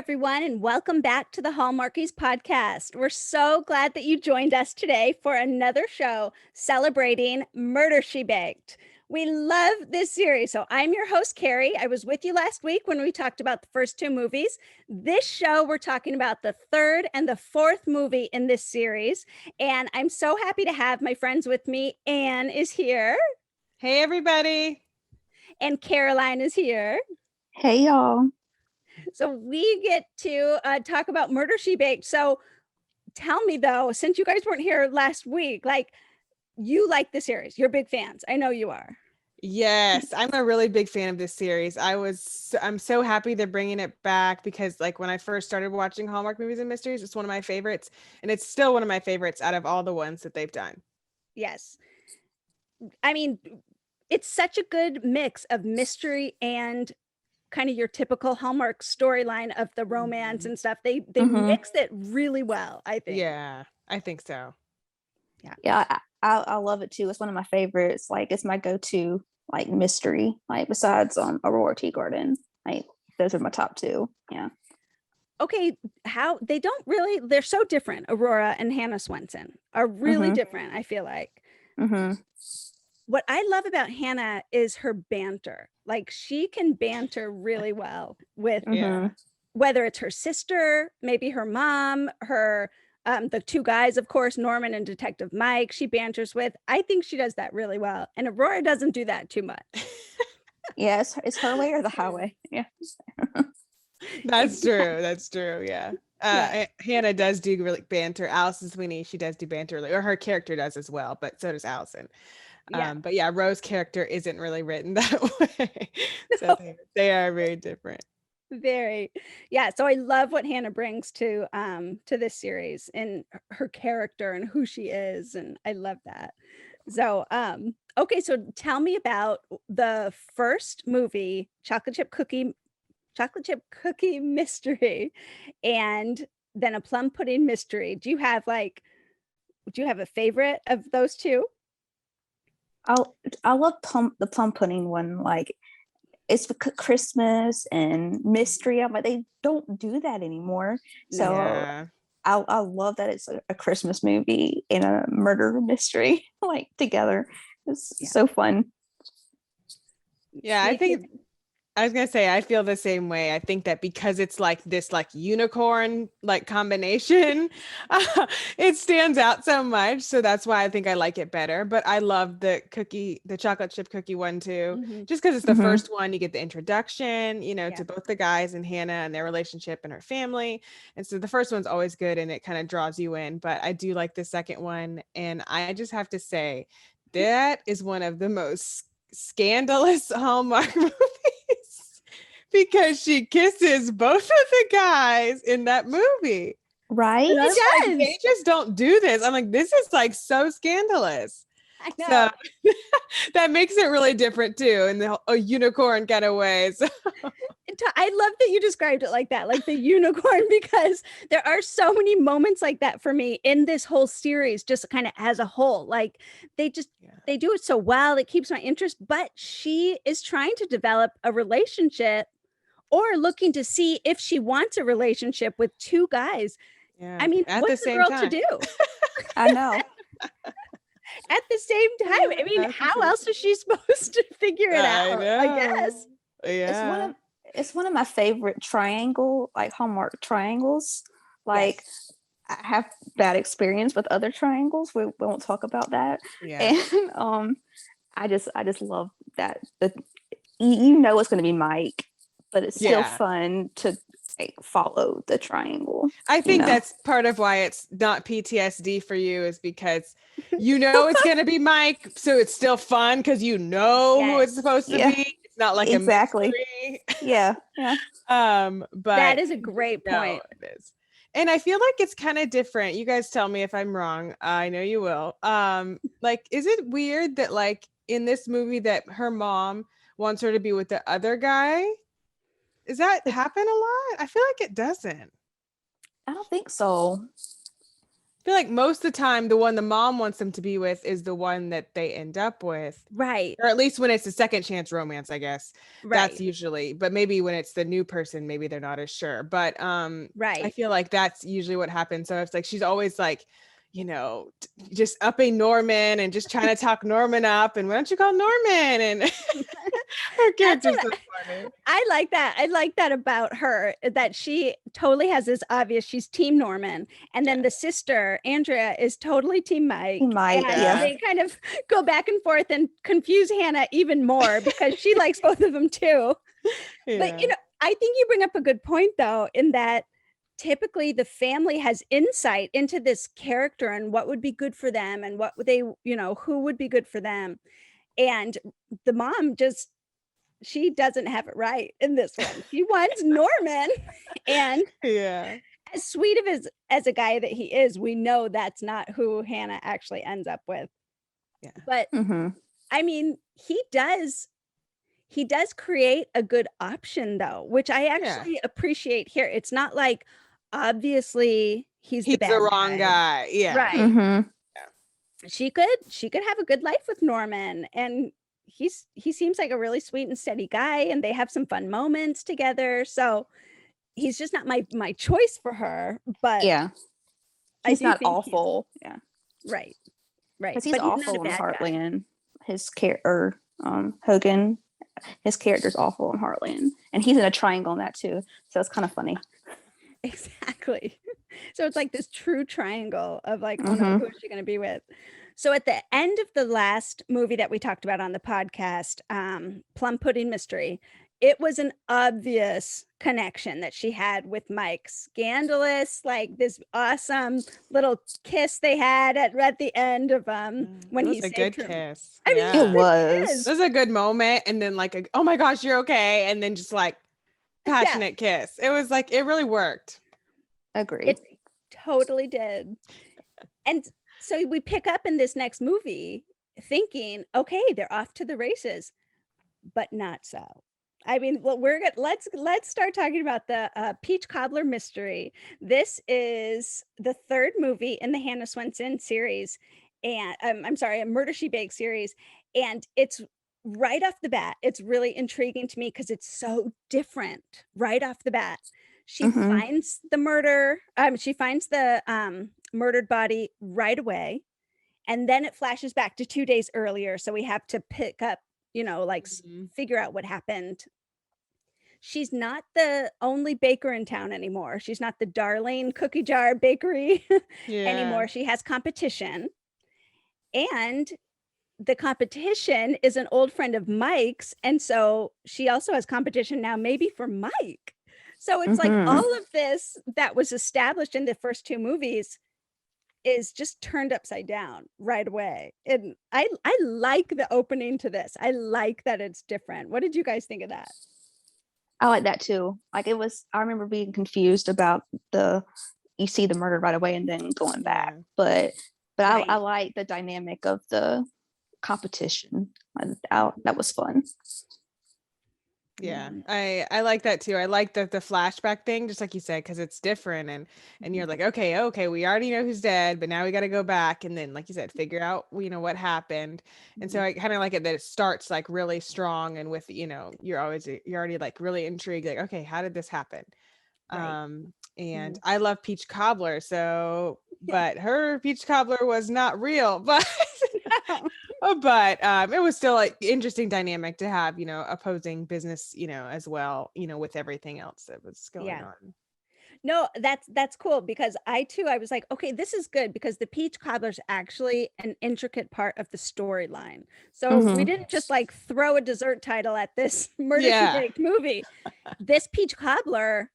everyone, and welcome back to the Hallmarkies podcast. We're so glad that you joined us today for another show celebrating Murder, She Baked. We love this series. So I'm your host, Kari. I was with you last week when we talked about the first two movies. This show, we're talking about the third and the fourth movie in this series. And I'm so happy to have my friends with me. Anne is here. Hey, everybody. And Caroline is here. Hey, y'all. So we get to talk about Murder, She Baked. So tell me, though, since you guys weren't here last week, you like the series. You're big fans. I know you are. Yes, I'm a really big fan of this series. I'm so happy they're bringing it back because when I first started watching Hallmark movies and mysteries, it's one of my favorites. And it's still one of my favorites out of all the ones that they've done. Yes. I mean, it's such a good mix of mystery and kind of your typical Hallmark storyline of the romance and stuff. They mixed it really well, I think. Yeah, I think so. Yeah, I love it too. It's one of my favorites. It's my go-to mystery. Besides Aurora Teagarden. Those are my top two. Yeah. Okay, they're so different. Aurora and Hannah Swenson are really different, I feel like. What I love about Hannah is her banter. She can banter really well with whether it's her sister, maybe her mom, her the two guys, of course, Norman and Detective Mike, she banters with. I think she does that really well. And Aurora doesn't do that too much. Yeah, it's her way or the highway. Yeah. That's true. That's true. Yeah. Hannah does do really banter. Allison Sweeney, she does do banter, or her character does as well, but so does Allison. But yeah, Rose's character isn't really written that way. So they are very different. Very. Yeah. So I love what Hannah brings to this series and her character and who she is. And I love that. So okay, so tell me about the first movie, Chocolate Chip Cookie Mystery, and then a Plum Pudding Mystery. Do you have a favorite of those two? I love the plum pudding one. It's Christmas and mystery. I'm they don't do that anymore. So I love that it's a Christmas movie and a murder mystery together. It's so fun. Yeah, I was gonna say I feel the same way. I think that because it's this unicorn combination, it stands out so much. So that's why I think I like it better. But I love the chocolate chip cookie one too, just because it's the first one. You get the introduction, to both the guys and Hannah and their relationship and her family. And so the first one's always good and it kind of draws you in. But I do like the second one, and I just have to say that is one of the most scandalous Hallmark movies. Because she kisses both of the guys in that movie. Right? They just don't do this. I'm this is so scandalous. I know. So, that makes it really different too. And the unicorn getaway. So. I love that you described it like that, like the unicorn, because there are so many moments like that for me in this whole series, just kind of as a whole. They do it so well. It keeps my interest, but she is trying to develop a relationship or looking to see if she wants a relationship with two guys. Yeah. I mean, at what's the the girl time. to do? I know. At the same time, I mean, how else is she supposed to figure it out? I guess. Yeah. It's one of my favorite Hallmark triangles. I have bad experience with other triangles. We won't talk about that. Yeah. And I just love that. It's going to be Mike, but it's still fun to follow the triangle. I think that's part of why it's not PTSD for you, is because it's going to be Mike, so it's still fun because who it's supposed to be. It's not like exactly. A mystery. Yeah. But that is a great point. It is. And I feel like it's kind of different. You guys tell me if I'm wrong. I know you will. Is it weird that in this movie that her mom wants her to be with the other guy? Does that happen a lot? I feel like it doesn't. I don't think so. I feel like most of the time, the one the mom wants them to be with is the one that they end up with. Right. Or at least when it's a second chance romance, I guess. Right. That's usually, but maybe when it's the new person, maybe they're not as sure. But right. I feel like that's usually what happens. So it's like she's always like, you know, just upping Norman and just trying to talk Norman up. And why don't you call Norman? And her character's so funny. I like that. I like that about her, that she totally has this obvious, she's team Norman. And then the sister, Andrea, is totally team Mike. Mike, and they kind of go back and forth and confuse Hannah even more because she likes both of them too. But, you know, I think you bring up a good point, though, in that typically the family has insight into this character and what would be good for them and what they, you know, who would be good for them. And the mom just, she doesn't have it right in this one. She wants Norman. And as sweet of as a guy that he is, we know that's not who Hannah actually ends up with. Yeah. But I mean, he does create a good option though, which I actually appreciate here. It's not like obviously he's the bad wrong guy. Yeah. Right. She could have a good life with Norman, and he seems like a really sweet and steady guy, and they have some fun moments together. So he's just not my choice for her, but he's not awful. Right. Because he's awful in Heartland. His character, Hogan, his character's awful in Heartland, and he's in a triangle in that too. So it's kind of funny. Exactly. So it's like this true triangle of like, oh no, who is she going to be with? So at the end of the last movie that we talked about on the podcast, Plum Pudding Mystery, it was an obvious connection that she had with Mike. Scandalous, like this awesome little kiss they had at the end of when he saved a good kiss. I mean, it was. It was a good moment, and then like, oh my gosh, you're okay, and then just like passionate kiss. It was like, it really worked. Agreed. It totally did. And so we pick up in this next movie thinking, okay, they're off to the races, but not so. I mean, well, let's start talking about the Peach Cobbler mystery. This is the third movie in the Hannah Swensen series, and I'm sorry, a Murder She Baked series, and it's right off the bat, it's really intriguing to me because it's so different right off the bat. She finds the murder. She finds the murdered body right away, and then it flashes back to 2 days earlier. So we have to pick up, you know, like figure out what happened. She's not the only baker in town anymore. She's not the Darlene cookie jar bakery anymore. She has competition, and the competition is an old friend of Mike's, and so she also has competition now, maybe for Mike. So it's like all of this that was established in the first two movies is just turned upside down right away. And I like the opening to this. I like that it's different. What did you guys think of that? I like that too. Like I remember being confused about you see the murder right away and then going back. But I like the dynamic of the competition. That was fun. Yeah, I like that too. I like the flashback thing, just like you said, because it's different, and you're like, okay, we already know who's dead, but now we got to go back and then, like you said, figure out, you know, what happened. And so I kind of like it that it starts like really strong, and with, you know, you're already like really intrigued, like, okay, how did this happen? And I love Peach Cobbler, so but her Peach Cobbler was not real, but but it was still like interesting dynamic to have, you know, opposing business, you know, as well, you know, with everything else that was going on. No, that's cool, because I was like, okay, this is good, because the Peach Cobbler's actually an intricate part of the storyline. So we didn't just like throw a dessert title at this Murder She Baked movie. This Peach Cobbler,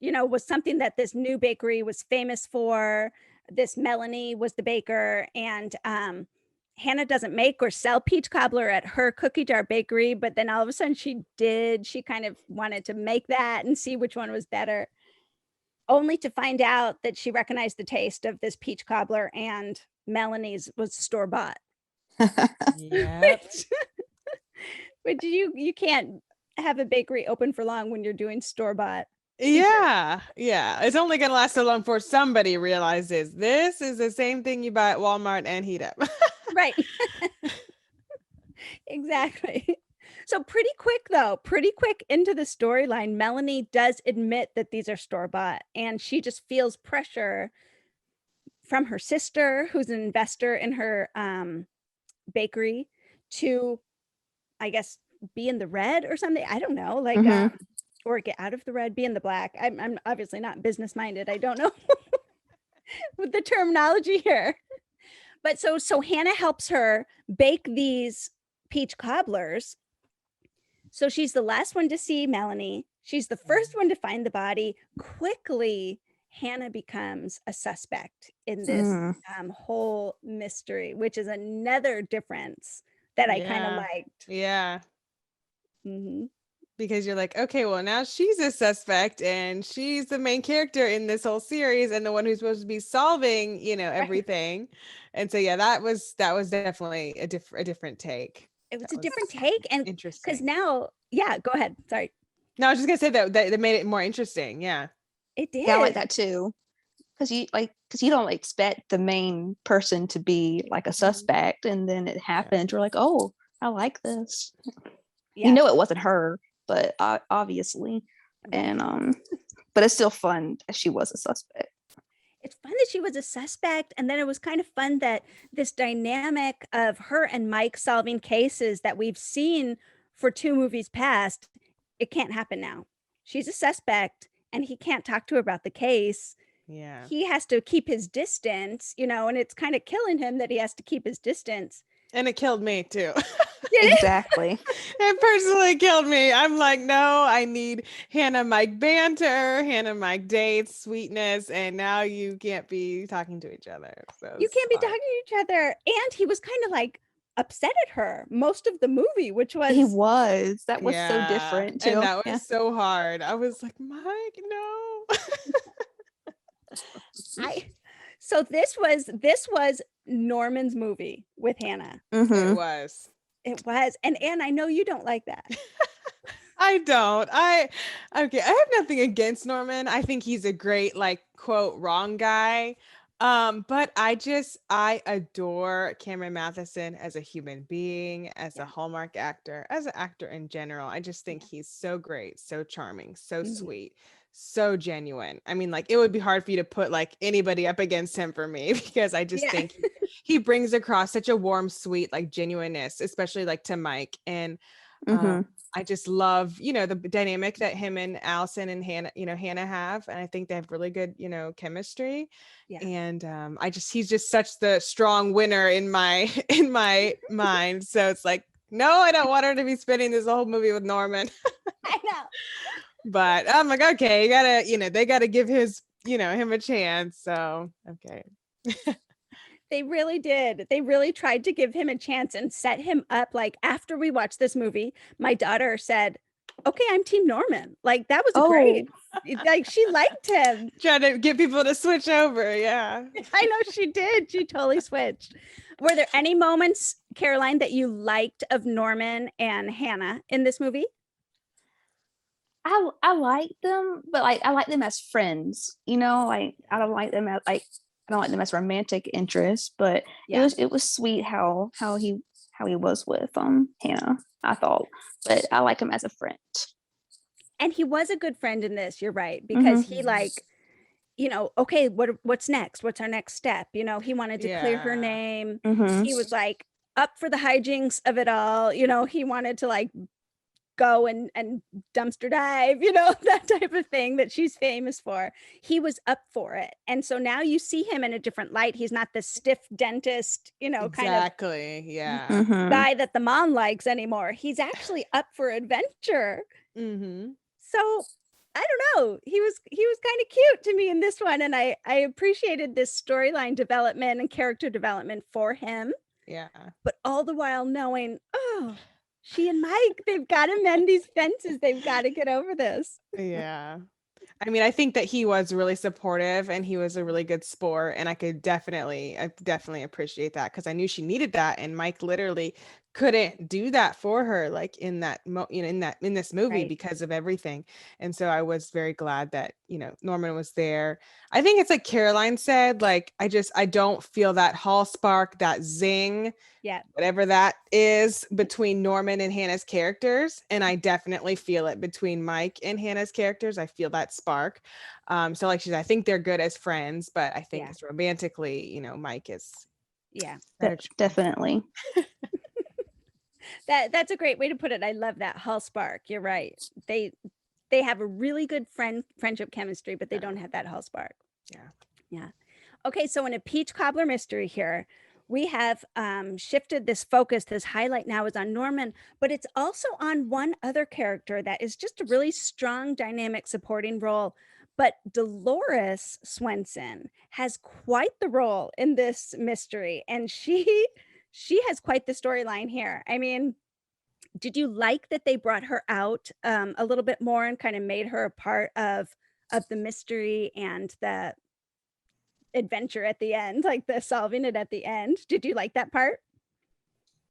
you know, was something that this new bakery was famous for. This Melanie was the baker, and Hannah doesn't make or sell peach cobbler at her cookie jar bakery, but then all of a sudden she did. She kind of wanted to make that and see which one was better, only to find out that she recognized the taste of this peach cobbler, and Melanie's was store-bought. Which you can't have a bakery open for long when you're doing store-bought. Yeah. It's only gonna last so long before somebody realizes this is the same thing you buy at Walmart and heat up. Right. Exactly. So pretty quick into the storyline, Melanie does admit that these are store-bought, and she just feels pressure from her sister, who's an investor in her bakery, to, I guess, be in the red or something. I don't know, like, or get out of the red, be in the black. I'm obviously not business minded. I don't know with the terminology here. But so Hannah helps her bake these peach cobblers. So she's the last one to see Melanie. She's the first one to find the body. Quickly, Hannah becomes a suspect in this whole mystery, which is another difference that I kind of liked. Yeah. Because you're like, okay, well, now she's a suspect and she's the main character in this whole series and the one who's supposed to be solving, everything. And so, yeah, that was definitely a different take. It was a different take. And interesting. Because now, go ahead. Sorry. No, I was just gonna say that made it more interesting. Yeah. It did. Yeah, I like that too. Because you don't expect the main person to be like a suspect, and then it happens. We're like, oh, I like this. Yeah. It wasn't her, but obviously, and but it's still fun that she was a suspect. It's fun that she was a suspect, and then it was kind of fun that this dynamic of her and Mike solving cases that we've seen for 2 movies past, it can't happen now. She's a suspect, and he can't talk to her about the case. Yeah. He has to keep his distance, and it's kind of killing him that he has to keep his distance. And it killed me too. Exactly. It personally killed me. I'm like, no, I need Hannah Mike banter, Hannah Mike dates, sweetness, and now you can't be talking to each other. So you can't be talking to each other. And he was kind of like upset at her most of the movie, which was that was so different too. And that was so hard. I was like, Mike, no. So this was Norman's movie with Hannah. It was. And Anne, I know you don't like that. I don't. I have nothing against Norman. I think he's a great, like, quote, wrong guy. But I adore Cameron Matheson as a human being, as a Hallmark actor, as an actor in general. I just think he's so great, so charming, so sweet, so genuine. I mean, like, it would be hard for you to put like anybody up against him for me, because I just think he brings across such a warm, sweet, like, genuineness, especially like to Mike. And I just love, the dynamic that him and Allison and Hannah have. And I think they have really good, chemistry. Yeah. And he's just such the strong winner in my mind. So it's like, no, I don't want her to be spending this whole movie with Norman. I know. But I'm like, okay, you gotta, they gotta give him a chance. So, okay. They really did. They really tried to give him a chance and set him up. Like, after we watched this movie, my daughter said, okay, I'm Team Norman. Like, that was great. Like, she liked him. Trying to get people to switch over. Yeah. I know she did. She totally switched. Were there any moments, Caroline, that you liked of Norman and Hannah in this movie? I like them, but like, I like them as friends, like, I don't like them as romantic interests, but it was sweet how he was with Hannah, I thought. But I like him as a friend. And he was a good friend in this, you're right, because he, like, okay, what's next? What's our next step? He wanted to clear her name. He was like up for the hijinks of it all. He wanted to, like, go and dumpster dive, that type of thing that she's famous for. He was up for it. And so now you see him in a different light. He's not the stiff dentist, kind of guy that the mom likes anymore. He's actually up for adventure. So I don't know. He was kind of cute to me in this one. And I appreciated this storyline development and character development for him. Yeah. But all the while knowing, she and Mike, they've got to mend these fences. They've got to get over this. Yeah. I mean, I think that he was really supportive and he was a really good sport. And I definitely appreciate that, because I knew she needed that. And Mike literally couldn't do that for her, like in that in this movie, Right. because of everything. And so I was very glad that, Norman was there. I think it's like Caroline said, like I don't feel that hall spark, that zing, whatever that is, between Norman and Hannah's characters, and I definitely feel it between Mike and Hannah's characters. I feel that spark. So like I think they're good as friends, but I think just romantically, Mike is definitely. That's a great way to put it. I love that, hall spark. You're right. They have a really good friendship chemistry, but they don't have that hall spark. Yeah. Okay, so in a peach cobbler mystery here, we have shifted this focus. This highlight now is on Norman, but it's also on one other character that is just a really strong, dynamic supporting role. But Dolores Swenson has quite the role in this mystery, and she has quite the storyline here. I mean, did you like that they brought her out a little bit more and kind of made her a part of the mystery and the adventure at the end, like the solving it at the end? Did you like that part?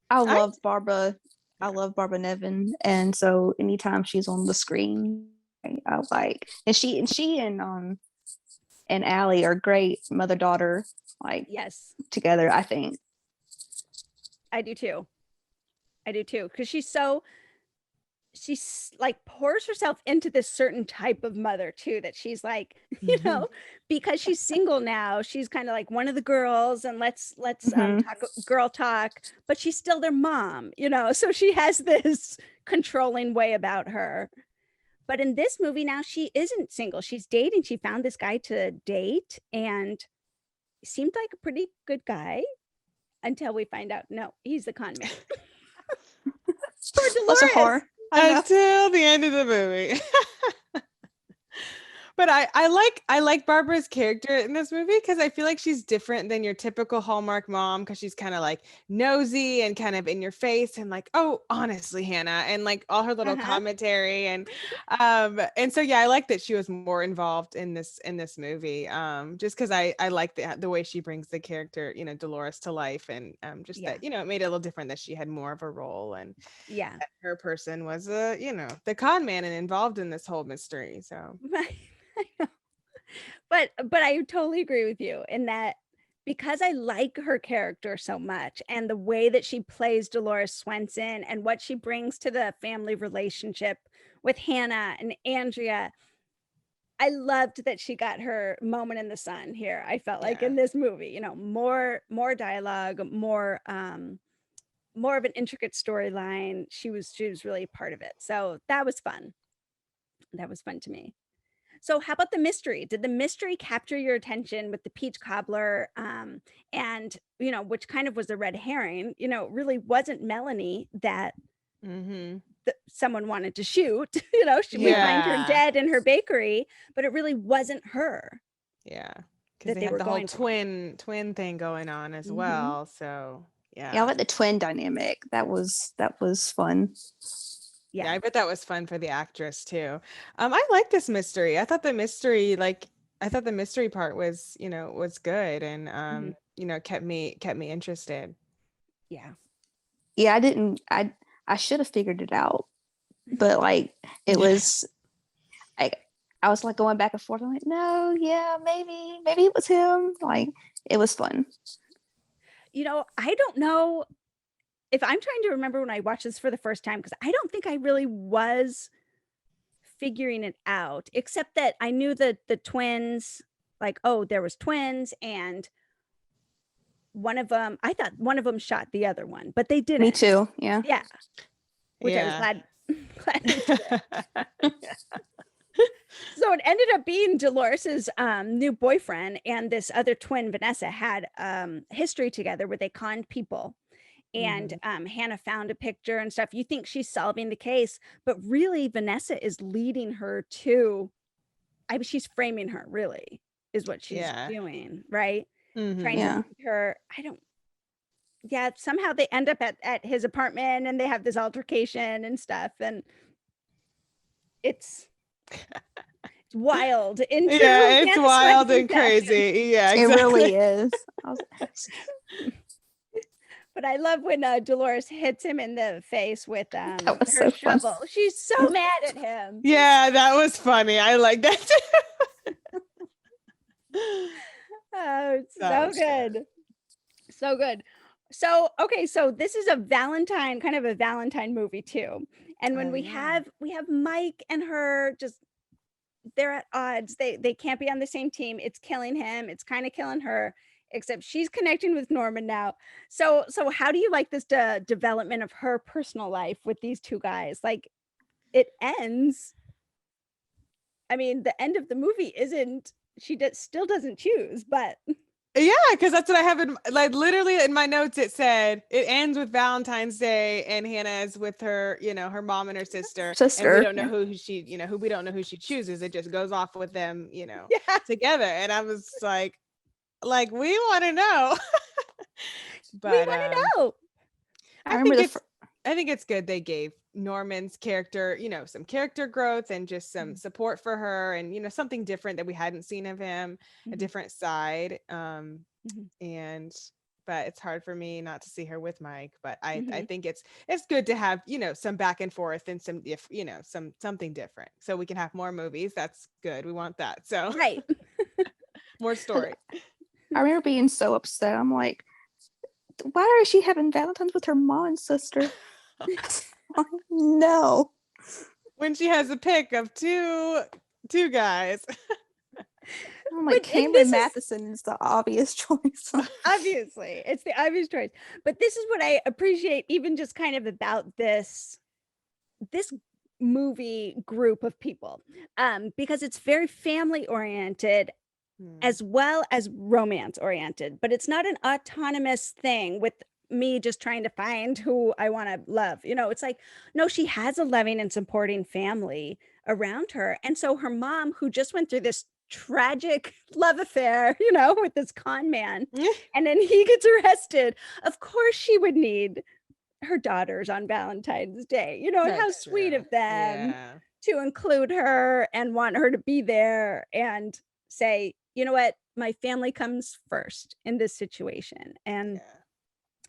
I love Barbara. I love Barbara Nevin, and so anytime she's on the screen, I like. And she and Allie are great mother-daughter, like together. I think. I do too, because she's like pours herself into this certain type of mother too, that she's like, because she's single now, she's kind of like one of the girls, and let's talk girl talk, but she's still their mom, so she has this controlling way about her. But in this movie now, she isn't single, she's dating. She found this guy to date, and seemed like a pretty good guy until we find out, no, he's the con man. Poor Dolores. Until the end of the movie. But I like Barbara's character in this movie, because I feel like she's different than your typical Hallmark mom, because she's kind of like nosy and kind of in your face, and like, oh, honestly, Hannah, and like all her little commentary, and so I like that she was more involved in this movie, just because I like the way she brings the character, Dolores, to life, and just that, it made it a little different that she had more of a role, and that her person was the con man and involved in this whole mystery. So I know. But I totally agree with you in that, because I like her character so much, and the way that she plays Dolores Swenson and what she brings to the family relationship with Hannah and Andrea. I loved that she got her moment in the sun here. I felt like in this movie, more dialogue, more of an intricate storyline. She was really part of it. So that was fun. That was fun to me. So how about the mystery? Did the mystery capture your attention with the peach cobbler? And, which kind of was a red herring, it really wasn't Melanie that someone wanted to shoot, we find her dead in her bakery, but it really wasn't her. Yeah. Because they had the whole twin thing going on as well. So I like the twin dynamic. That was fun. Yeah, I bet that was fun for the actress too. I like this mystery. I thought the mystery part was, was good, and kept me interested. Yeah, I should have figured it out, but like it was like I was like going back and forth. I'm like, no, maybe it was him. Like it was fun. I don't know if I'm trying to remember when I watched this for the first time, because I don't think I really was figuring it out, except that I knew that the twins, like, oh, there was twins, and one of them, I thought one of them shot the other one, but they didn't. Me too. Yeah. Which I was glad So it ended up being Dolores's new boyfriend, and this other twin, Vanessa, had history together where they conned people. And Hannah found a picture and stuff. You think she's solving the case, but really Vanessa is leading her to, she's framing her, really, is what she's doing, right? Trying to lead her. Somehow they end up at his apartment, and they have this altercation and stuff, and it's wild. It's wild and crazy. Yeah, exactly. It really is. But But I love when Dolores hits him in the face with That her was so fun. shovel. She's so mad at him. Yeah, that was funny. I like that too. Oh, it's That so was good. So good. So, okay, so this is a Valentine, kind of a Valentine movie too. And when Oh, we yeah. have Mike and her just they're at odds. They can't be on the same team. It's killing him. It's kind of killing her, except she's connecting with Norman now. So how do you like this development of her personal life with these two guys? Like it ends. I mean, the end of the movie isn't still doesn't choose, but Yeah, because that's what I have in like literally in my notes. It said it ends with Valentine's Day and Hannah is with her, her mom and her sister, and we don't know who she, who we don't know who she chooses. It just goes off with them, yeah. together. And I was like we want to know. But We want to know. I think it's good they gave Norman's character, some character growth and just some support for her and, something different that we hadn't seen of him, a different side. But it's hard for me not to see her with Mike, but I think it's good to have, some back and forth and some, something different so we can have more movies. That's good. We want that. So right. more story. I remember being so upset. I'm like, why is she having Valentine's with her mom and sister? No. When she has a pic of two guys. I'm like, Cameron Matheson is the obvious choice. Obviously, it's the obvious choice. But this is what I appreciate, even just kind of about this movie group of people, because it's very family oriented as well as romance oriented, but it's not an autonomous thing with me just trying to find who I want to love. It's like, no, she has a loving and supporting family around her. And so her mom, who just went through this tragic love affair, with this con man, and then he gets arrested, of course she would need her daughters on Valentine's Day, and how sweet of them to include her and want her to be there and say, you know what, my family comes first in this situation. And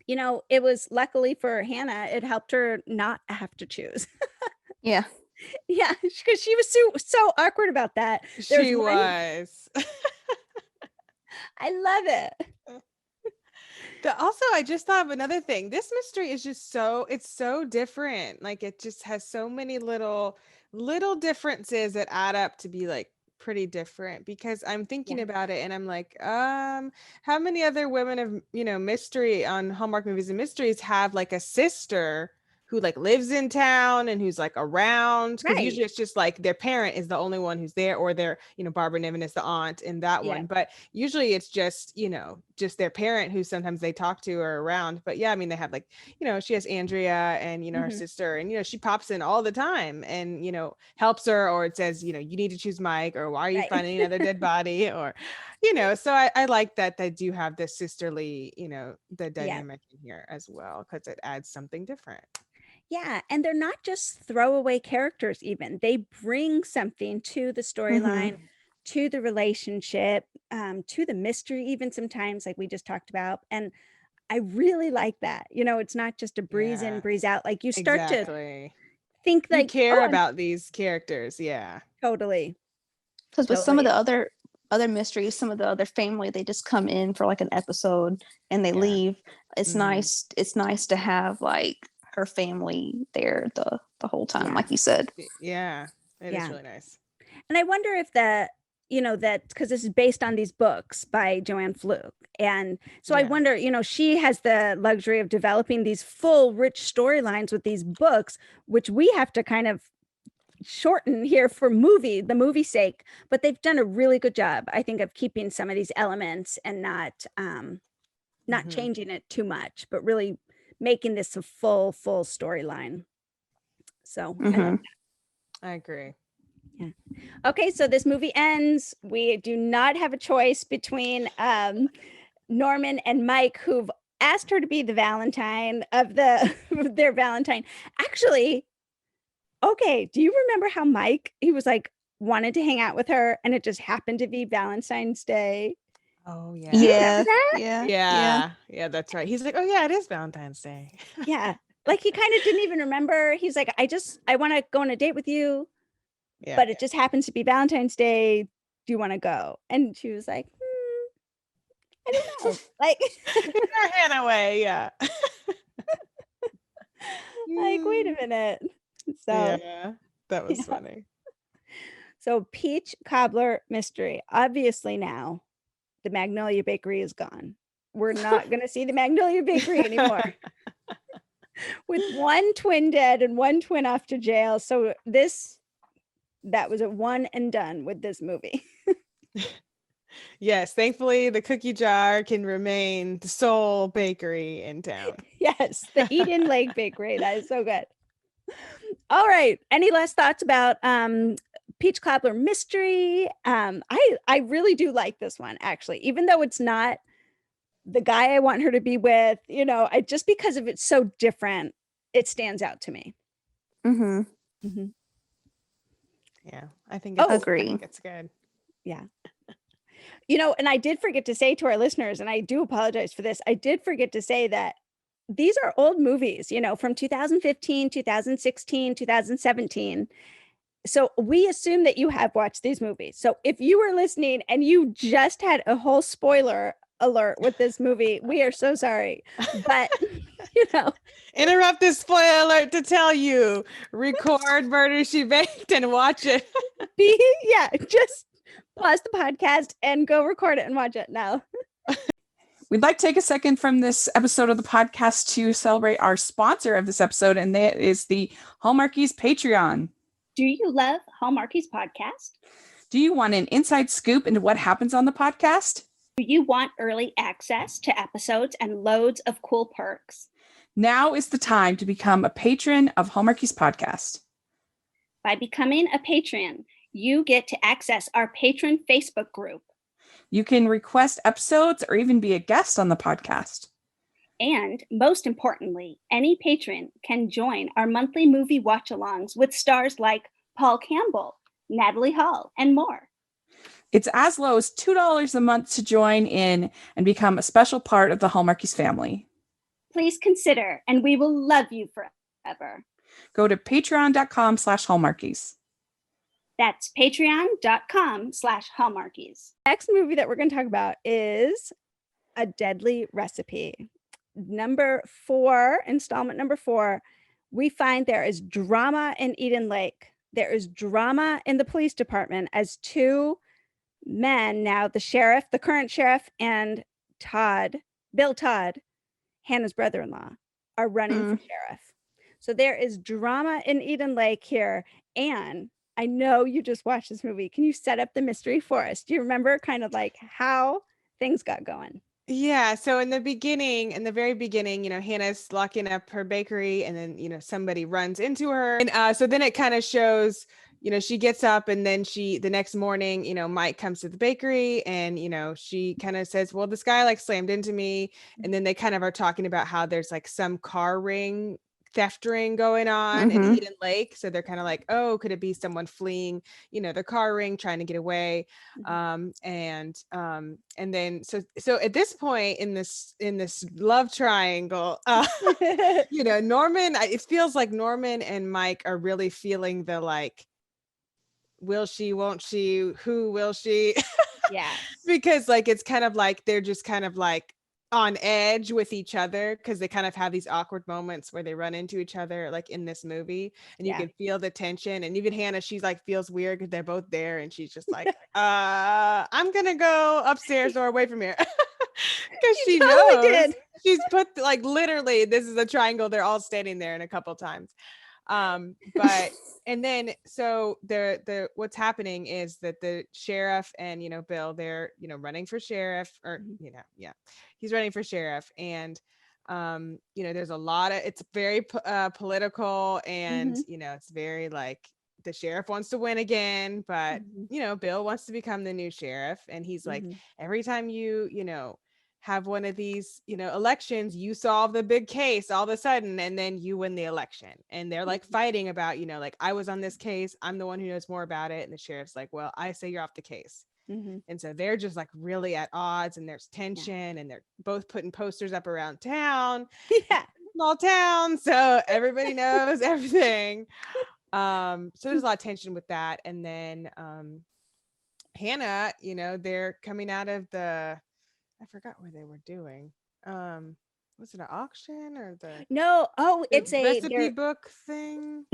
it was luckily for Hannah, it helped her not have to choose. Yeah, because she was so awkward about that. She was. I love it. Also, I just thought of another thing. This mystery is just it's so different. Like it just has so many little differences that add up to be like pretty different, because I'm thinking about it and I'm like, how many other women of, mystery on Hallmark Movies and Mysteries have like a sister who like lives in town and who's like around, because usually it's just like their parent is the only one who's there, or their, Barbara Niven is the aunt in that one, but usually it's just, just their parent who sometimes they talk to or around. But yeah, I mean, they have like, she has Andrea and, her sister, and, she pops in all the time and, helps her, or it says, you need to choose Mike, or why are you finding another dead body, or, so I like that they do have this sisterly, the dynamic in here as well, because it adds something different. Yeah, and they're not just throwaway characters even. They bring something to the storyline, to the relationship, to the mystery even sometimes, like we just talked about. And I really like that. It's not just a breeze in, breeze out. Like you start to think like, you care about these characters. Yeah. Totally. Because with some of the other mysteries, some of the other family, they just come in for like an episode and they leave. It's nice to have like her family there the whole time, like you said. It is really nice. And I wonder if that because this is based on these books by Joanne Fluke, and so I wonder, she has the luxury of developing these full rich storylines with these books, which we have to kind of shorten here for the movie sake, but they've done a really good job, I think, of keeping some of these elements and not changing it too much, but really making this a full storyline. So I agree. Yeah. Okay, so this movie ends. We do not have a choice between Norman and Mike, who've asked her to be the Valentine of their Valentine. Actually, okay, do you remember how Mike, he was like wanted to hang out with her and it just happened to be Valentine's Day? Oh yeah. Yeah. Yeah, that's right. He's like, oh yeah, it is Valentine's Day. Yeah. Like he kind of didn't even remember. He's like, I want to go on a date with you, but it just happens to be Valentine's Day. Do you want to go? And she was like, I don't know. Like, Hannah way, yeah. like, wait a minute. So yeah, that was funny. So peach cobbler mystery. Obviously now the Magnolia Bakery is gone. We're not going to see the Magnolia Bakery anymore. With one twin dead and one twin off to jail. So that was a one and done with this movie. Yes, thankfully the cookie jar can remain the sole bakery in town. Yes, the Eden Lake Bakery. That is so good. All right. Any last thoughts about peach cobbler mystery? I really do like this one, actually, even though it's not the guy I want her to be with, just because of it's so different, it stands out to me. Mm-hmm. Yeah, I think it's, agree. I think it's good. Yeah. And I did forget to say to our listeners, and I do apologize for this, I did forget to say that these are old movies, from 2015, 2016, 2017. So we assume that you have watched these movies. So if you were listening and you just had a whole spoiler alert with this movie, we are so sorry. But, interrupt this spoiler alert to tell you, record Murder, She Baked and watch it. Just pause the podcast and go record it and watch it now. We'd like to take a second from this episode of the podcast to celebrate our sponsor of this episode, and that is the Hallmarkies Patreon. Do you love Hallmarkies podcast? Do you want an inside scoop into what happens on the podcast? Do you want early access to episodes and loads of cool perks? Now is the time to become a patron of Hallmarkies podcast. By becoming a patron, you get to access our patron Facebook group. You can request episodes or even be a guest on the podcast. And most importantly, any patron can join our monthly movie watch-alongs with stars like Paul Campbell, Natalie Hall, and more. It's as low as $2 a month to join in and become a special part of the Hallmarkies family. Please consider, and we will love you forever. Go to patreon.com/Hallmarkies. That's patreon.com/Hallmarkies. Next movie that we're going to talk about is A Deadly Recipe. Installment number 4, we find there is drama in Eden Lake. There is drama in the police department as two men, now the current sheriff, and Bill Todd, Hannah's brother-in-law, are running for sheriff. So there is drama in Eden Lake here. And I know you just watched this movie. Can you set up the mystery for us? Do you remember kind of like how things got going? Yeah. So in the very beginning, Hannah's locking up her bakery and then, somebody runs into her. And so then it kind of shows, she gets up and then the next morning, Mike comes to the bakery and, she kind of says, well, this guy like slammed into me. And then they kind of are talking about how there's like some theft ring going on in Eden Lake. So they're kind of like, oh, could it be someone fleeing, the car ring, trying to get away? And then so at this point in this love triangle, Norman, it feels like Norman and Mike are really feeling the like, will she, won't she, who will she? Yeah. Because like it's kind of like they're just kind of like on edge with each other because they kind of have these awkward moments where they run into each other like in this movie, and you can feel the tension. And even Hannah, she's like feels weird because they're both there and she's just like I'm gonna go upstairs or away from here because she totally knows she's put like literally this is a triangle, they're all standing there in a couple times. But and then so the what's happening is that the sheriff and Bill, they're running for sheriff, or he's running for sheriff, and there's a lot of, it's very political, and it's very like the sheriff wants to win again, but Bill wants to become the new sheriff, and he's like, every time you have one of these elections, you solve the big case all of a sudden and then you win the election. And they're like fighting about like, I was on this case, I'm the one who knows more about it, and the sheriff's like, well, I say you're off the case. And so they're just like really at odds, and there's tension, and they're both putting posters up around town. Small town, so everybody knows everything. So there's a lot of tension with that. And then Hannah, they're coming out of I forgot what they were doing. Was it an auction or it's a recipe book thing?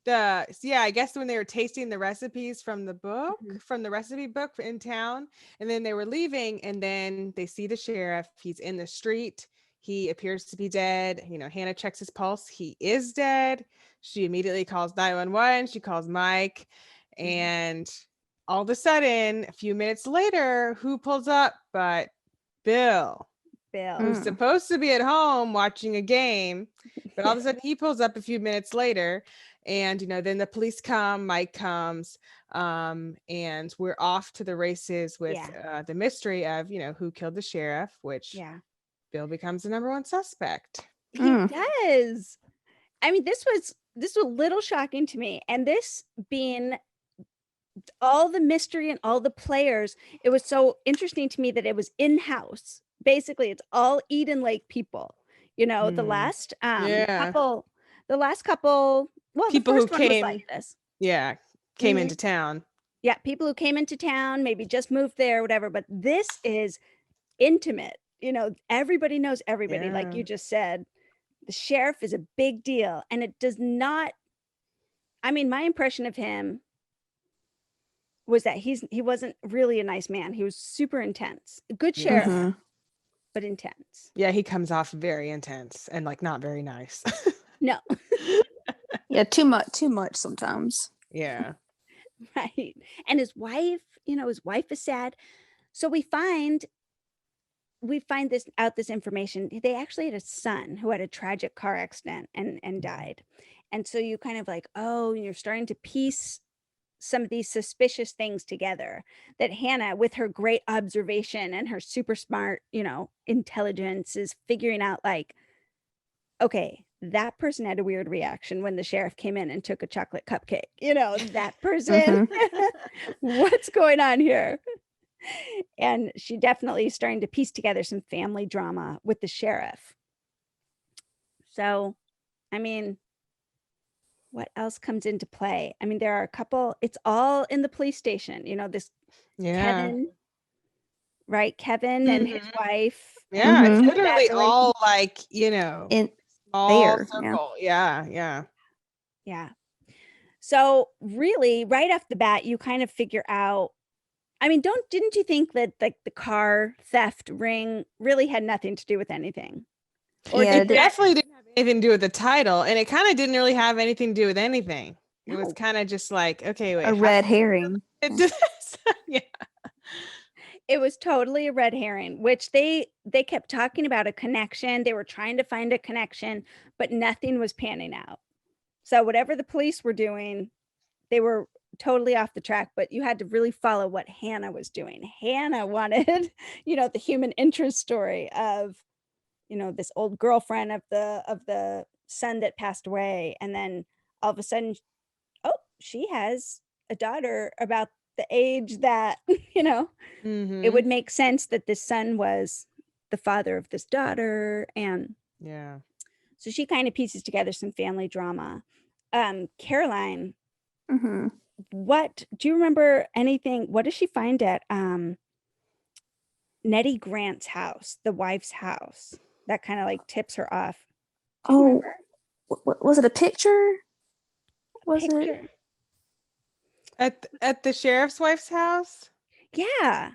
I guess when they were tasting the recipes from the book, from the recipe book in town, and then they were leaving, and then they see the sheriff. He's in the street. He appears to be dead. Hannah checks his pulse. He is dead. She immediately calls 911. She calls Mike, and all of a sudden, a few minutes later, who pulls up but Bill, who's supposed to be at home watching a game, but all of a sudden he pulls up a few minutes later. And, then the police come, Mike comes, and we're off to the races with the mystery of, who killed the sheriff, which Bill becomes the number one suspect. He does. I mean, this was a little shocking to me. And this being all the mystery and all the players, it was so interesting to me that it was in-house. Basically, it's all Eden Lake people. The last couple. Well, people the first who one came, was like this. Came into town. Yeah, people who came into town, maybe just moved there, whatever. But this is intimate. Everybody knows everybody, like you just said. The sheriff is a big deal, and it does not. I mean, my impression of him was that he wasn't really a nice man. He was super intense. A good sheriff, but intense. Yeah, he comes off very intense and like not very nice. No. Yeah, too much sometimes. Yeah. Right. And his wife is sad. So we find this information. They actually had a son who had a tragic car accident and died. And so you kind of like, you're starting to piece some of these suspicious things together, that Hannah, with her great observation and her super smart, intelligence, is figuring out like, okay, that person had a weird reaction when the sheriff came in and took a chocolate cupcake. That person, what's going on here? And she definitely is starting to piece together some family drama with the sheriff. So, I mean, what else comes into play? I mean, there are a couple, it's all in the police station, this Kevin, right? Kevin and his wife. Yeah, it's literally all like, in small there, circle. Yeah. So really, right off the bat, you kind of figure out, I mean, didn't you think that like the car theft ring really had nothing to do with anything? Or it definitely didn't have anything to do with the title, and it kind of didn't really have anything to do with anything. It was kind of just like, okay, wait, a red herring. Yeah. It was totally a red herring, which they kept talking about a connection. They were trying to find a connection, but nothing was panning out. So whatever the police were doing, they were totally off the track, but you had to really follow what Hannah was doing. Hannah wanted, the human interest story of, this old girlfriend of the son that passed away. And then all of a sudden, she has a daughter about the age that, it would make sense that this son was the father of this daughter. And so she kind of pieces together some family drama. Caroline, what do you remember anything? What does she find at Nettie Grant's house, the wife's house, that kind of like tips her off? Was it a picture? It at the sheriff's wife's house? Yeah.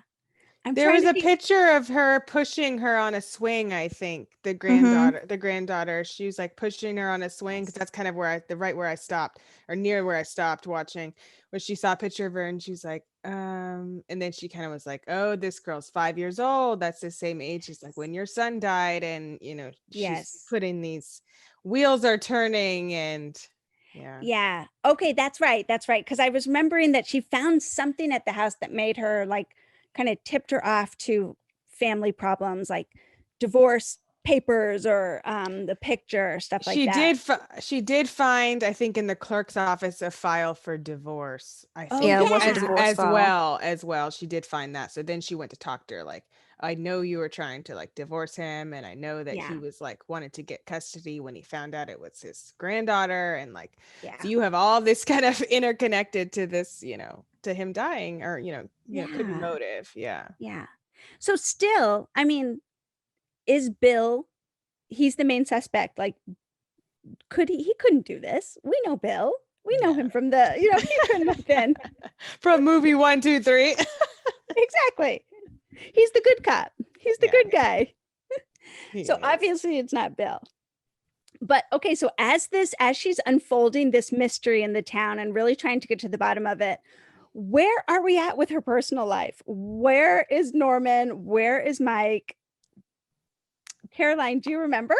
There was a picture of her pushing her on a swing, I think. The granddaughter, she was like pushing her on a swing, because that's kind of where I stopped, or near where I stopped watching, where she saw a picture of her and she's like, and then she kind of was like, oh, this girl's 5 years old. That's the same age as like when your son died. And, she's putting these wheels are turning and yeah. Okay, that's right. Because I was remembering that she found something at the house that made her like kind of tipped her off to family problems, like divorce, papers or the picture, stuff like that. She did find, I think, in the clerk's office a file for divorce. I think Yeah, it was a yeah. divorce as file. well. She did find that. So then she went to talk to her like, I know you were trying to like divorce him, and I know that he was like wanted to get custody when he found out it was his granddaughter, and like so you have all this kind of interconnected to this, you know, to him dying, or could be motive. Yeah. So still, I mean, is Bill, he's the main suspect, like he couldn't do this. We know Bill. We know him from the, he couldn't have been from movie 1, 2, 3. Exactly. He's the good cop. He's the good guy. So obviously it's not Bill. But okay, so as she's unfolding this mystery in the town and really trying to get to the bottom of it, where are we at with her personal life? Where is Norman? Where is Mike? Caroline, do you remember?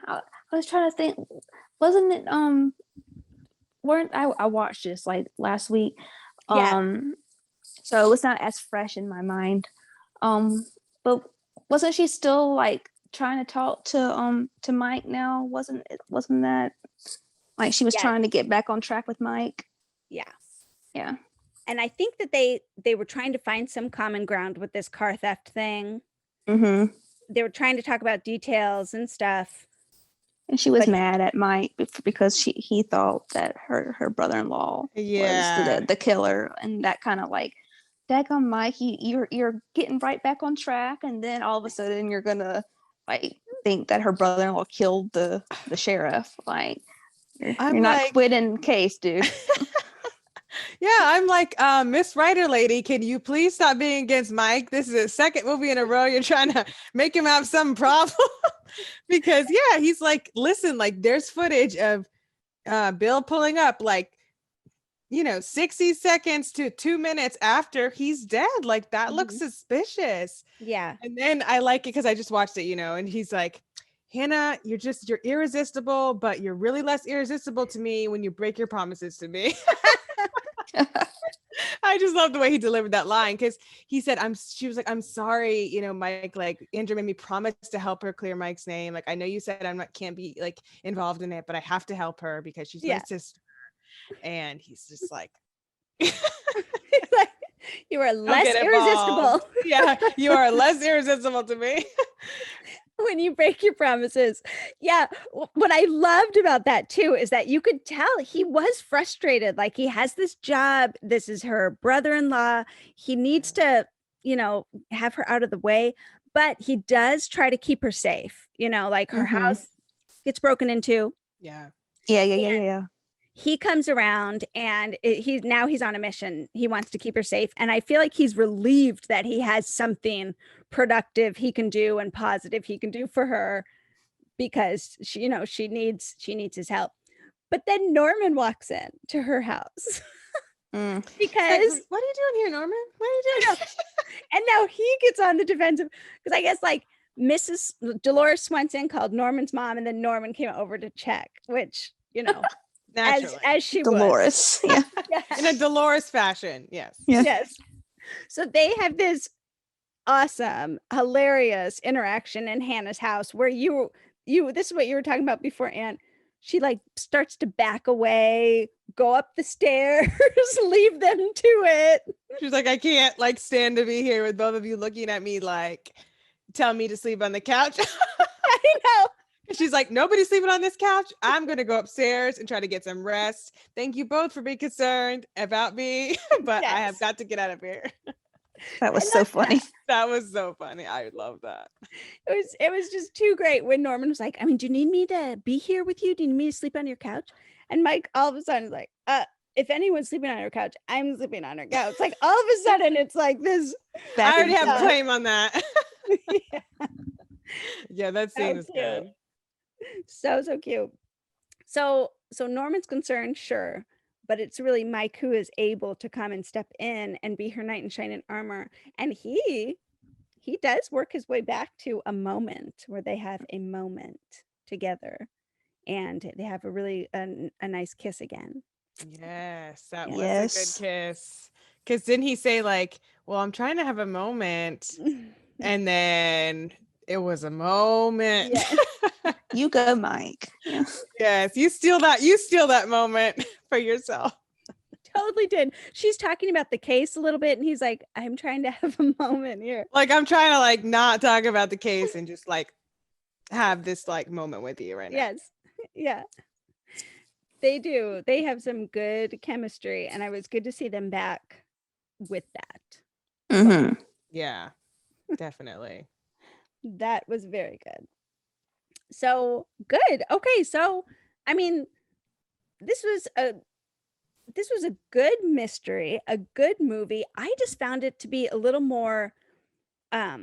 I was trying to think. Wasn't it I watched this like last week. So it's not as fresh in my mind. But wasn't she still like trying to talk to Mike now? Wasn't that like she was trying to get back on track with Mike? Yeah. And I think that they were trying to find some common ground with this car theft thing. Mm-hmm. They were trying to talk about details and stuff. And she was mad at Mike because he thought that her brother-in-law was the killer, and that kind of like, daggone Mike, you're getting right back on track, and then all of a sudden you're gonna like think that her brother-in-law killed the sheriff. Like you're not quitting case, dude. Yeah, I'm like, Miss Writer Lady, can you please stop being against Mike? This is the second movie in a row you're trying to make him have some problem. Because he's like, listen, like there's footage of Bill pulling up like 60 seconds to 2 minutes after he's dead. Like that looks suspicious. Yeah. And then I like it because I just watched it, and he's like, Hannah, you're irresistible, but you're really less irresistible to me when you break your promises to me. I just love the way he delivered that line, because he said, she was like, I'm sorry, Mike, like Andrew made me promise to help her clear Mike's name. Like, I know you said can't be like involved in it, but I have to help her because she's my sister. And he's just like, you are less irresistible. Yeah, you are less irresistible to me. When you break your promises. Yeah. What I loved about that too is that you could tell he was frustrated. Like he has this job. This is her brother-in-law. He needs to, have her out of the way, but he does try to keep her safe. Like her house gets broken into. Yeah. He comes around and he's on a mission. He wants to keep her safe. And I feel like he's relieved that he has something productive he can do and positive he can do for her, because she needs his help. But then Norman walks in to her house. Because like, what are you doing here, Norman? What are you doing? And now he gets on the defensive, because I guess like Mrs. Dolores Swenson called Norman's mom, and then Norman came over to check, which as she Dolores was. In a Dolores fashion. Yes. So they have this awesome, hilarious interaction in Hannah's house where this is what you were talking about before, Anne. She like starts to back away, go up the stairs, leave them to it. She's like, I can't like stand to be here with both of you looking at me like, tell me to sleep on the couch. I know. She's like, nobody's sleeping on this couch. I'm going to go upstairs and try to get some rest. Thank you both for being concerned about me, but I have got to get out of here. That was so funny. That was so funny. I love that. It was just too great when Norman was like, I mean, do you need me to be here with you? Do you need me to sleep on your couch? And Mike all of a sudden is like, if anyone's sleeping on her couch, I'm sleeping on her couch. Like all of a sudden it's like this. I already have a claim on that. Yeah, that scene is good. So cute. So Norman's concerned, sure, but it's really Mike who is able to come and step in and be her knight in shining armor. And he does work his way back to a moment where they have a moment together, and they have a really a nice kiss again. Yes, that was a good kiss. Because didn't he say like, well, I'm trying to have a moment, and then It was a moment. Yeah. You go, Mike. Yeah. Yes, you steal that moment for yourself. Totally did. She's talking about the case a little bit, and he's like, I'm trying to have a moment here. Like, I'm trying to like not talk about the case and just like have this like moment with you right now. Yes. Yeah. They do. They have some good chemistry, and it was good to see them back with that. Mm-hmm. Yeah, definitely. That was very good. So good. Okay, so I mean, this was a good mystery, a good movie. I just found it to be a little more I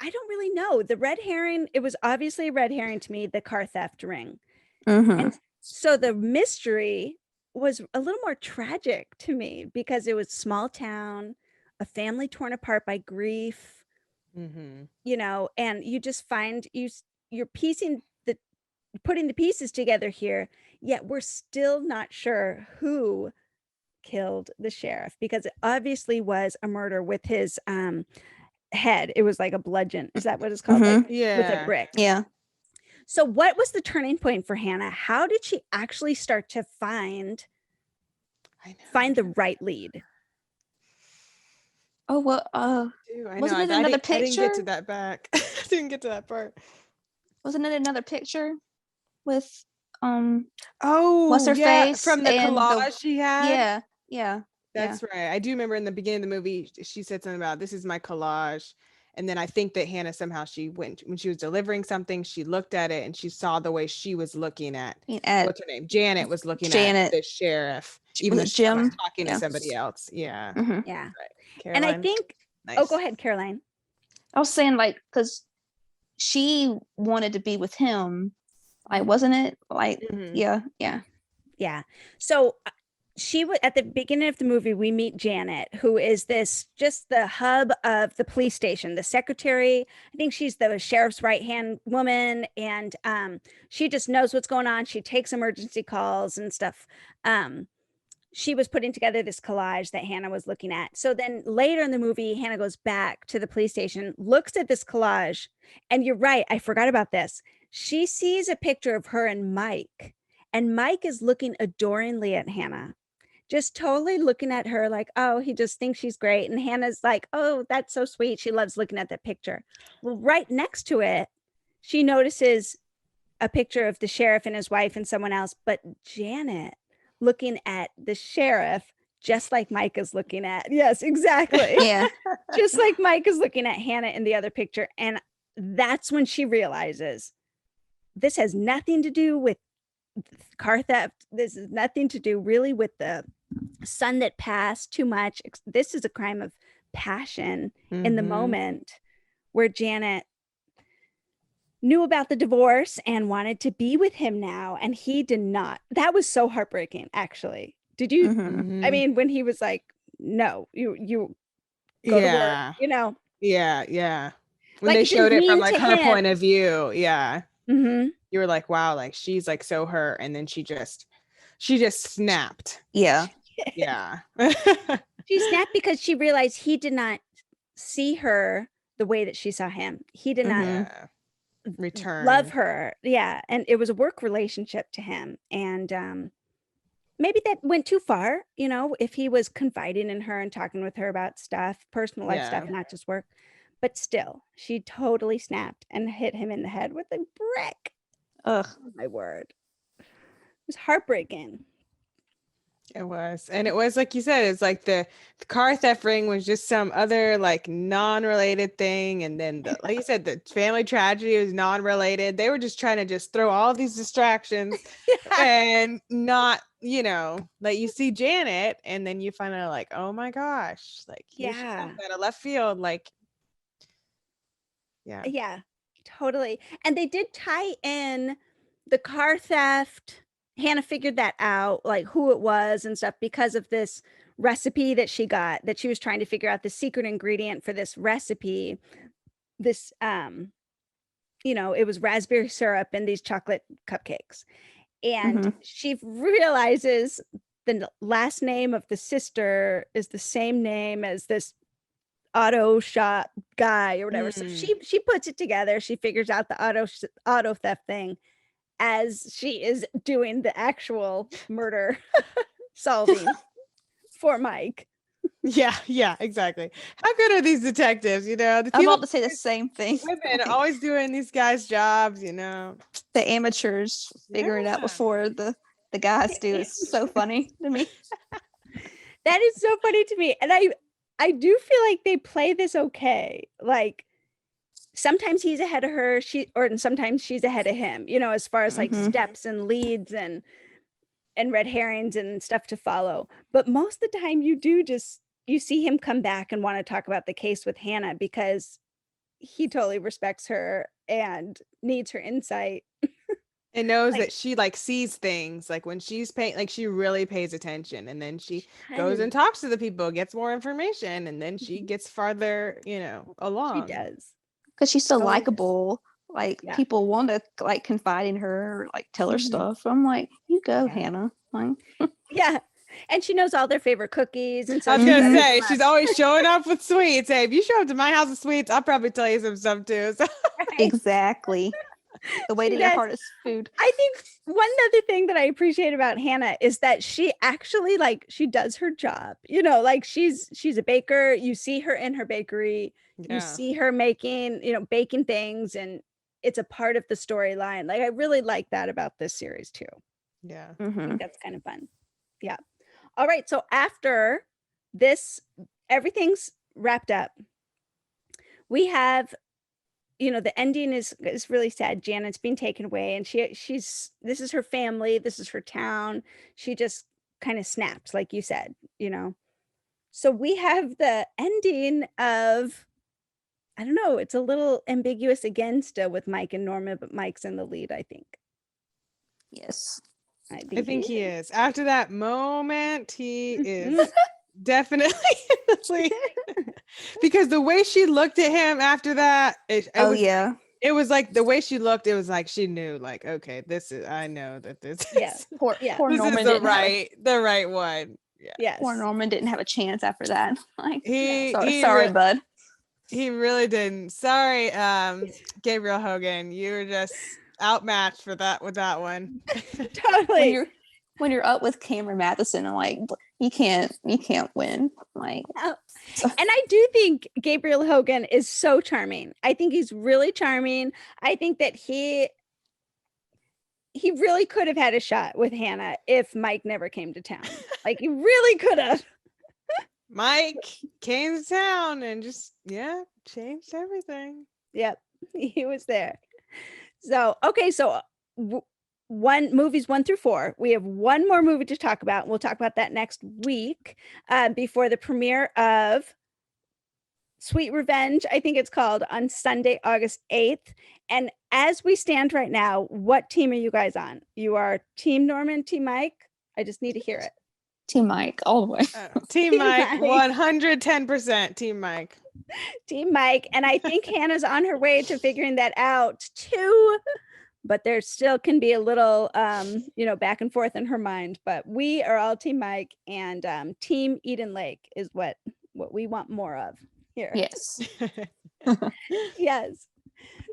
don't really know. The red herring, it was obviously a red herring to me, the car theft ring. Mm-hmm. And so the mystery was a little more tragic to me because it was small town, a family torn apart by grief, you know, and you just find you're putting the pieces together here, yet we're still not sure who killed the sheriff, because it obviously was a murder with his head. It was like a bludgeon. Is that what it's called? Like, with a brick. Yeah. So what was the turning point for Hannah? How did she actually start to find the right lead? Oh, well, wasn't it another picture? I didn't get to that back. I didn't get to that part. Wasn't it another picture with what's her face from the collage she had? Yeah. That's right. I do remember in the beginning of the movie, she said something about, this is my collage. And then I think that Hannah somehow, she went, when she was delivering something, she looked at it and she saw the way she was looking at what's her name? Janet was looking at the sheriff, even though she was talking to somebody else. Yeah. Yeah. Right. Caroline. And I think, nice. Oh, go ahead, Caroline. I was saying, like, because she wanted to be with him. Like, wasn't it? Like, yeah. So she was at the beginning of the movie. We meet Janet, who is just the hub of the police station, the secretary. I think she's the sheriff's right-hand woman, and she just knows what's going on. She takes emergency calls and stuff. She was putting together this collage that Hannah was looking at. So then later in the movie, Hannah goes back to the police station, looks at this collage, and you're right, I forgot about this. She sees a picture of her and Mike, and Mike is looking adoringly at Hannah, just totally looking at her like, oh, he just thinks she's great. And Hannah's like, oh, that's so sweet. She loves looking at that picture. Well, right next to it, she notices a picture of the sheriff and his wife and someone else, but Janet looking at the sheriff, just like Mike is looking at. Yes, exactly. Yeah. Just like Mike is looking at Hannah in the other picture. And that's when she realizes this has nothing to do with car theft. This has nothing to do really with the son that passed too much. This is a crime of passion in the moment, where Janet knew about the divorce and wanted to be with him now, and he did not. That was so heartbreaking, actually. Did you I mean, when he was like, no, you go to work, you know? Yeah. When Like, they showed it from like her him. point of view, you were like, wow, like she's like so hurt, and then she just snapped. Yeah. She snapped because she realized he did not see her the way that she saw him. He did not return love her. Yeah. And it was a work relationship to him. And maybe that went too far, you know, if he was confiding in her and talking with her about stuff, personal life stuff, not just work. But still, she totally snapped and hit him in the head with a brick. Ugh. Oh, my word. It was heartbreaking. It was. And it was like you said, it's like the car theft ring was just some other like non-related thing. And then like you said, the family tragedy was non-related. They were just trying to just throw all these distractions and not, you know, like you see Janet and then you find out like, oh my gosh, like out of left field, like yeah, totally. And they did tie in the car theft. Hannah figured that out, like who it was and stuff, because of this recipe that she got, that she was trying to figure out the secret ingredient for this recipe. This, you know, it was raspberry syrup and these chocolate cupcakes. And she realizes the last name of the sister is the same name as this auto shop guy or whatever. So she puts it together. She figures out the auto theft thing as she is doing the actual murder solving for Mike. Yeah, exactly. How good are these detectives? You know, I'm about to say the same thing. Women are always doing these guys' jobs, you know. The amateurs figure it out before the guys do. It's so funny to me. That is so funny to me. And I do feel like they play this okay. Like sometimes he's ahead of her, and sometimes she's ahead of him, you know, as far as like steps and leads and red herrings and stuff to follow. But most of the time you see him come back and want to talk about the case with Hannah because he totally respects her and needs her insight. And knows that she like sees things, like when she's paying, like she really pays attention, and then she goes and talks to the people, gets more information, and then she gets farther, you know, along. She does. Because she's so likable. Like people want to like confide in her, or, like tell her stuff. I'm like, you go, Hannah. Like, yeah. And she knows all their favorite cookies. And so I was gonna say she's always showing up with sweets. Hey, if you show up to my house with sweets, I'll probably tell you some stuff too. So. Exactly. The way to your heart is food. I think one other thing that I appreciate about Hannah is that she actually like she does her job. You know, like she's a baker. You see her in her bakery. Yeah. You see her making, you know, baking things, and it's a part of the storyline. Like I really like that about this series too. Yeah. I think that's kind of fun. Yeah. All right. So after this, everything's wrapped up. We have, you know, the ending is really sad. Janet's being taken away, and she's this is her family, this is her town. She just kind of snaps, like you said, you know. So we have the ending of, I don't know, it's a little ambiguous again still with Mike and Norma, but Mike's in the lead, I think. Yes. I think he is. After that moment, he is definitely in the lead. Because the way she looked at him after that, it was like the way she looked, it was like she knew, like, okay, I know that this poor this Norman is the right one. Yeah. Yes. Poor Norman didn't have a chance after that. Like, sorry, bud. He really didn't. Sorry, Gabriel Hogan, you were just outmatched with that one. Totally. When you're up with Cameron Matheson, I'm like, you can't win. Like, and I do think Gabriel Hogan is so charming. I think he's really charming. I think that he really could have had a shot with Hannah if Mike never came to town. Like he really could have. Mike came to town and just changed everything. Yep, he was there. So okay, so movies 1 through 4. We have one more movie to talk about. We'll talk about that next week before the premiere of Sweet Revenge, I think it's called, on Sunday, August 8th. And as we stand right now, what team are you guys on? You are Team Norman, Team Mike? I just need to hear it. Team Mike, all the way. Team Mike, 110% Team Mike. Team Mike. And I think Hannah's on her way to figuring that out too. But there still can be a little, back and forth in her mind. But we are all Team Mike, and Team Eden Lake is what we want more of here. Yes. Yes.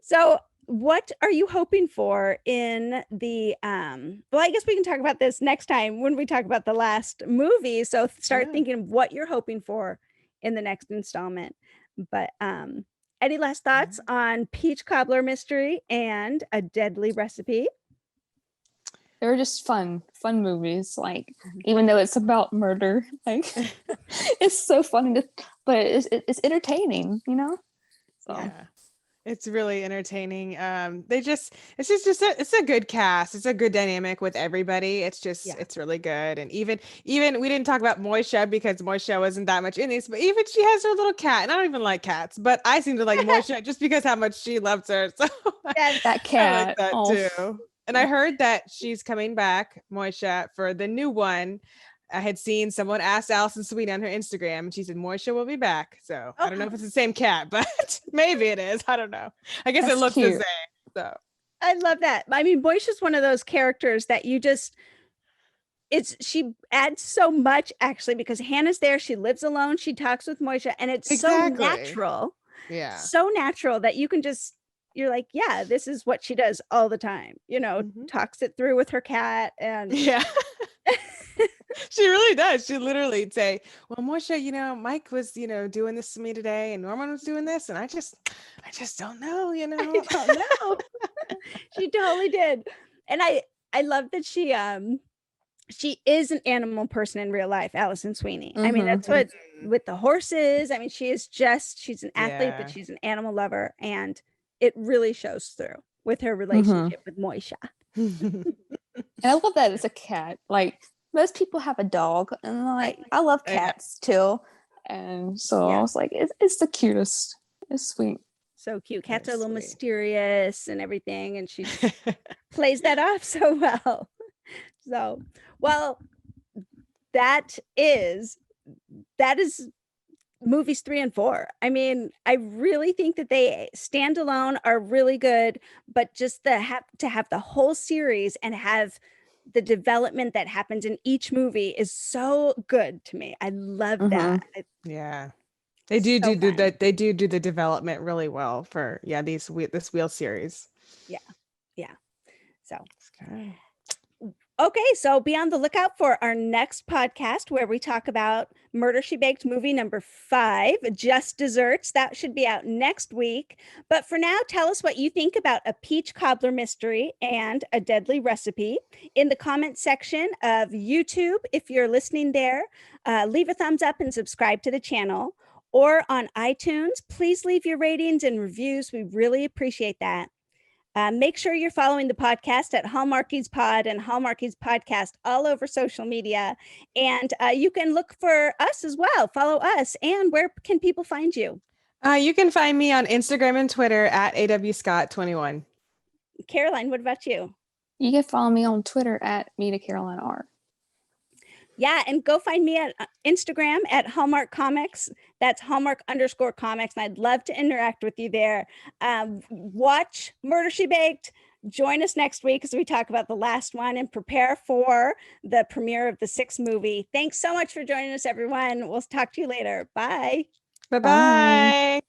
So what are you hoping for in the, well, I guess we can talk about this next time when we talk about the last movie. So start thinking of what you're hoping for in the next installment. But any last thoughts on Peach Cobbler Mystery and A Deadly Recipe? They were just fun movies. Like, even though it's about murder, like it's so funny but it's entertaining, you know? So. Yeah. It's really entertaining. It's a good cast. It's a good dynamic with everybody. It's just, it's really good. And even we didn't talk about Moisha because Moisha wasn't that much in this, but even she has her little cat, and I don't even like cats, but I seem to like Moisha just because how much she loves her. So that cat. I like that too. And I heard that she's coming back, Moisha, for the new one. I had seen someone ask Allison Sweet on her Instagram, and she said Moisha will be back. So I don't know if it's the same cat, but maybe it is. I don't know. I guess it looks the same. So I love that. I mean, Moisha's one of those characters that you just, she adds so much actually, because Hannah's there. She lives alone. She talks with Moisha, and it's so natural. Yeah. So natural that you're like, yeah, this is what she does all the time. Talks it through with her cat. And yeah. She really does. She literally say, well, Moisha, Mike was, doing this to me today, and Norman was doing this, and I just don't know, I don't know. She totally did. And I love that she is an animal person in real life, Allison Sweeney. I mean, that's what with the horses. I mean, she's an athlete, but she's an animal lover, and it really shows through with her relationship with Moisha. And I love that it's a cat. Like, most people have a dog, and like, I love cats too. And so I was like, it's the cutest. It's sweet. So cute. Cats are a little mysterious and everything, and she plays that off so well. So, well, that is movies 3 and 4. I mean, I really think that they stand alone are really good, but just to have the whole series and have the development that happens in each movie is so good to me. I love that. Yeah. They do that. They do the development really well for this wheel series. Yeah. So okay, so be on the lookout for our next podcast where we talk about Murder, She Baked movie number 5, Just Desserts. That should be out next week. But for now, tell us what you think about A Peach Cobbler Mystery and A Deadly Recipe in the comment section of YouTube. If you're listening there, leave a thumbs up and subscribe to the channel. Or on iTunes, please leave your ratings and reviews. We really appreciate that. Make sure you're following the podcast at Hallmarkies Pod and Hallmarkies Podcast all over social media. And you can look for us as well. Follow us. And where can people find you? You can find me on Instagram and Twitter at awscott21. Caroline, what about you? You can follow me on Twitter at MetaCarolineR. Yeah, and go find me at Instagram at Hallmark Comics. That's Hallmark_comics. And I'd love to interact with you there. Watch Murder, She Baked. Join us next week as we talk about the last one and prepare for the premiere of the 6th movie. Thanks so much for joining us, everyone. We'll talk to you later. Bye. Bye-bye.